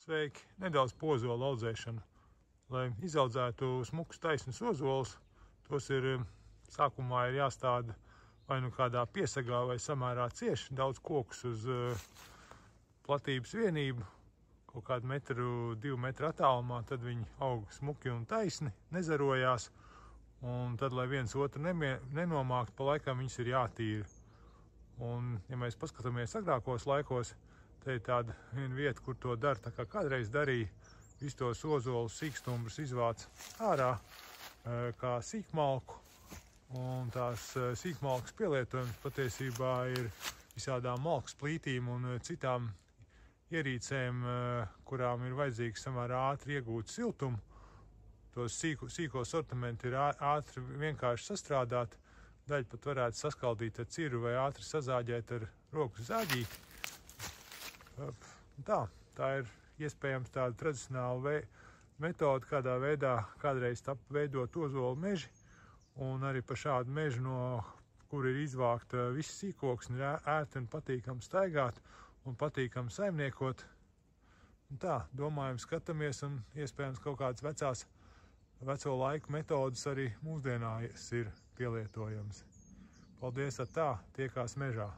Sveiki! Nedaudz ozola audzēšana. Lai izaudzētu smukus taisnus ozolus, tos sākumā ir jāstāda vai nu kādā piesagā vai samērā cieši, daudz kokus uz platības vienību, kaut kādu 1–2 metru attālumā, tad viņi aug smuki un taisni, nezarojās, un tad, lai viens otru nenomākt, pa laikam viņas ir jātīra. Un, ja mēs paskatāmies agrākos laikos, te ir tāda viena vieta, kur to dara, tā kā kādreiz darīja, visu tos ozolus sīkstumbrus izvāc ārā kā sīkmalku, un tās sīkmalkas pielietojums patiesībā ir visādām malkas plītīm un citām ierīcēm, kurām ir vajadzīgs samērā ātri iegūt siltumu. Tos sīko sortimentu ir ātri vienkārši sastrādāt, daļu pat varētu saskaldīt ar ciru vai ātri sazāģēt ar roku zāģīti. Tā ir iespējams tāda tradicionāla metode, kādā veidā kādreiz veidot ozolu meži, un arī pa šādu mežu, no kur ir izvākta viss sīkoksni, ir ērti un patīkami staigāt un patīkami saimniekot. Un tā, domājam, skatāmies, un iespējams kaut kādas veco laiku metodas arī mūsdienās ir pielietojams. Paldies, tiekās mežā!